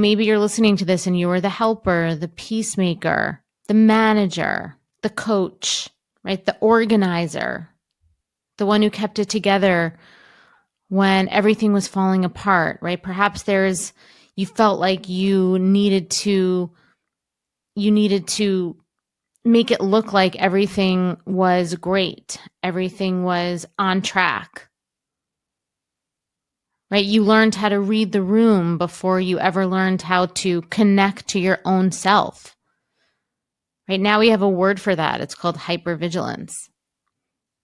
Maybe you're listening to this and you were the helper, the peacemaker, the manager, the coach, right? The organizer, the one who kept it together when everything was falling apart, right? Perhaps you felt like you needed to make it look like everything was great. Everything was on track, right? You learned how to read the room before you ever learned how to connect to your own self. Right now we have a word for that. It's called hypervigilance.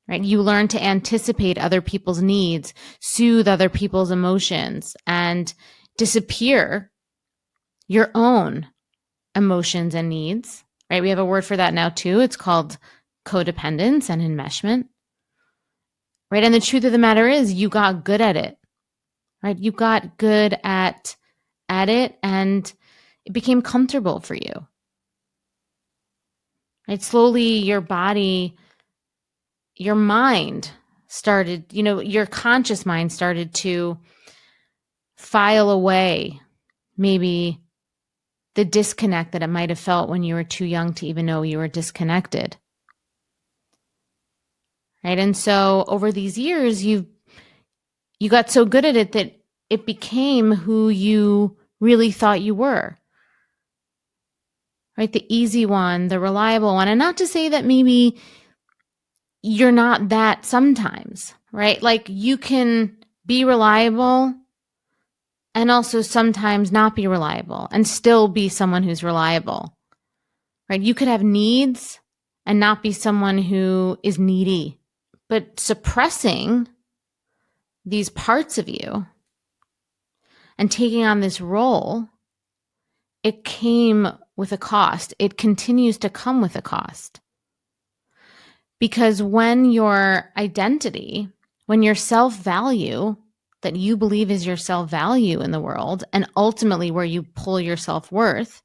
Right? You learn to anticipate other people's needs, soothe other people's emotions, and disappear your own emotions and needs. Right? We have a word for that now too. It's called codependence and enmeshment. Right? And the truth of the matter is you got good at it. Right? You got good at it and it became comfortable for you. Right? Slowly your body, your mind started, your conscious mind started to file away maybe the disconnect that it might have felt when you were too young to even know you were disconnected. Right? And so over these years, you got so good at it that it became who you really thought you were. Right? The easy one, the reliable one. And not to say that maybe you're not that sometimes, right? Like you can be reliable and also sometimes not be reliable and still be someone who's reliable, right? You could have needs and not be someone who is needy, but suppressing these parts of you and taking on this role, it came with a cost. It continues to come with a cost. Because when your identity, when your self-value that you believe is your self-value in the world, and ultimately where you pull your self-worth,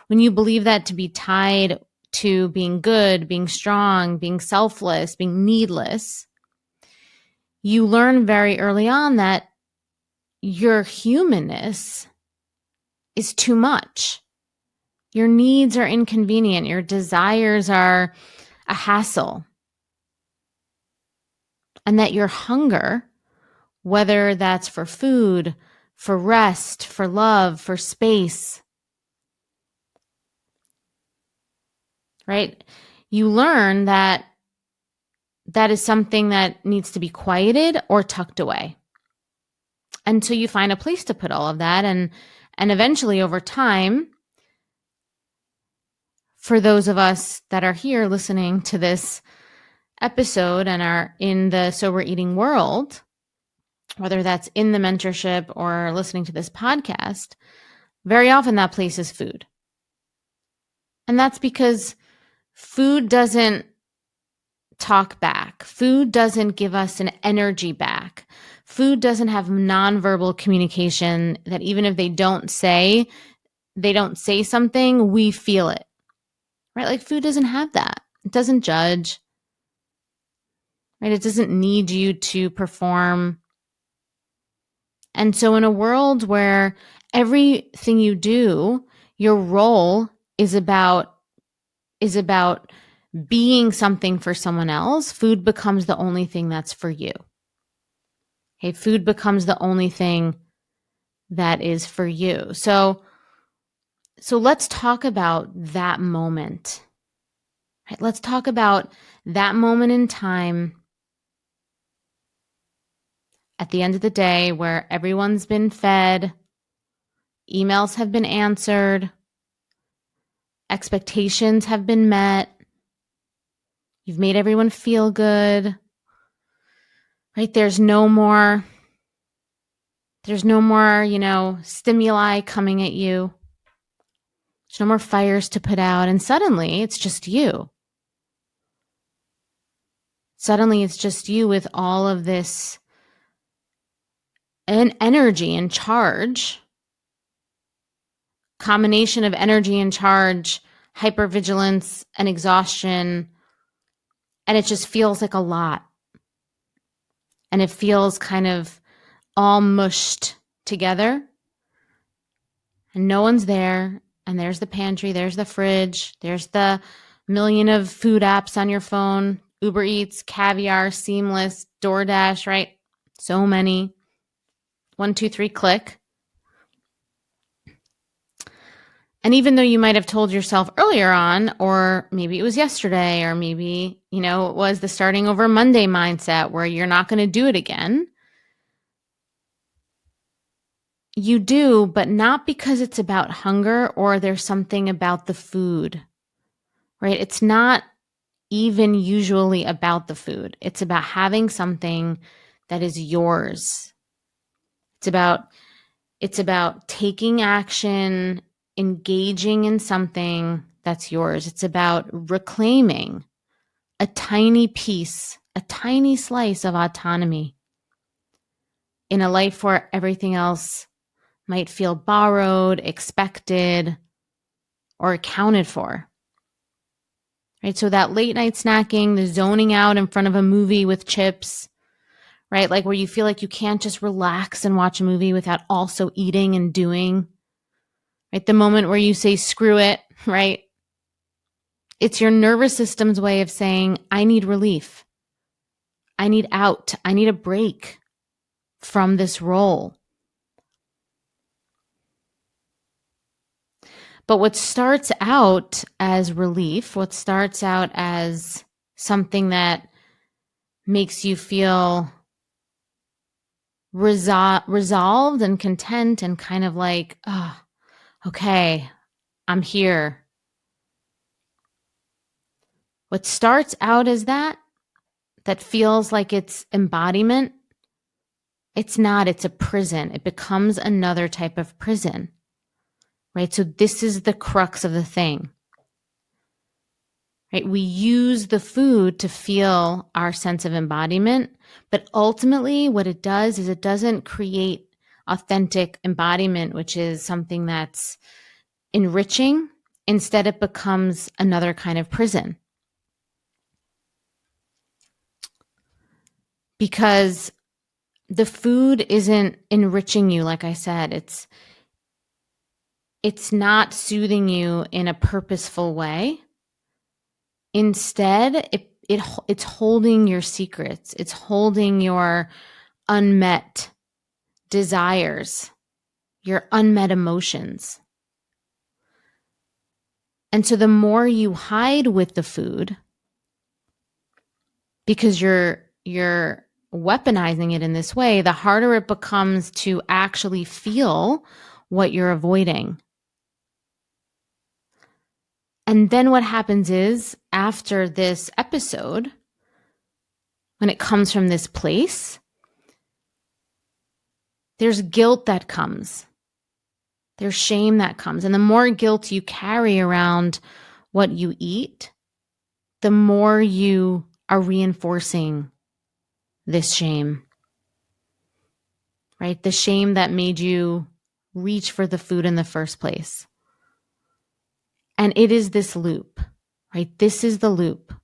when you believe that to be tied to being good, being strong, being selfless, being needless, you learn very early on that your humanness is too much. Your needs are inconvenient. Your desires are a hassle. And that your hunger, whether that's for food, for rest, for love, for space, right? You learn that that is something that needs to be quieted or tucked away until you find a place to put all of that. And eventually over time, for those of us that are here listening to this episode and are in the sober eating world, whether that's in the mentorship or listening to this podcast, very often that place is food. And that's because food doesn't talk back. Food doesn't give us an energy back. Food doesn't have nonverbal communication that even if they don't say something, we feel it. Right? Like food doesn't have that. It doesn't judge. Right? It doesn't need you to perform. And so in a world where everything you do, your role is about being something for someone else, food becomes the only thing that's for you. Okay, food becomes the only thing that is for you. So let's talk about that moment. Right? Let's talk about that moment in time at the end of the day where everyone's been fed, emails have been answered, expectations have been met, you've made everyone feel good, right? There's no more, stimuli coming at you. There's no more fires to put out. And suddenly it's just you. Suddenly it's just you with all of this energy and charge, combination of energy and charge, hypervigilance and exhaustion. And it just feels like a lot. And it feels kind of all mushed together. and no one's there, and there's the pantry, there's the fridge, there's the million of food apps on your phone, Uber Eats, Caviar, Seamless, DoorDash, right? So many. 1, 2, 3, click. And even though you might have told yourself earlier on, or maybe it was yesterday, or maybe, it was the starting over Monday mindset where you're not going to do it again. You do, but not because it's about hunger or there's something about the food, right? It's not even usually about the food. It's about having something that is yours. It's about taking action, engaging in something that's yours. It's about reclaiming a tiny piece, a tiny slice of autonomy in a life where everything else might feel borrowed, expected, or accounted for. Right? So that late night snacking, the zoning out in front of a movie with chips, right? Like where you feel like you can't just relax and watch a movie without also eating and doing. Right? The moment where you say, screw it, right? It's your nervous system's way of saying, I need relief. I need out. I need a break from this role. But what starts out as relief, what starts out as something that makes you feel resolved and content and kind of like, oh, okay, I'm here. What starts out as that feels like it's embodiment, it's not, it's a prison. It becomes another type of prison, right? So this is the crux of the thing, right? We use the food to feel our sense of embodiment, but ultimately what it does is it doesn't create authentic embodiment, which is something that's enriching. Instead, it becomes another kind of prison. Because the food isn't enriching you, like I said. It's not soothing you in a purposeful way. Instead, it's holding your secrets. It's holding your unmet desires, your unmet emotions. And so the more you hide with the food, because you're weaponizing it in this way, the harder it becomes to actually feel what you're avoiding. And then what happens is, after this episode, when it comes from this place, there's guilt that comes. There's shame that comes. And the more guilt you carry around what you eat, the more you are reinforcing this shame, right? The shame that made you reach for the food in the first place. And it is this loop, right? This is the loop.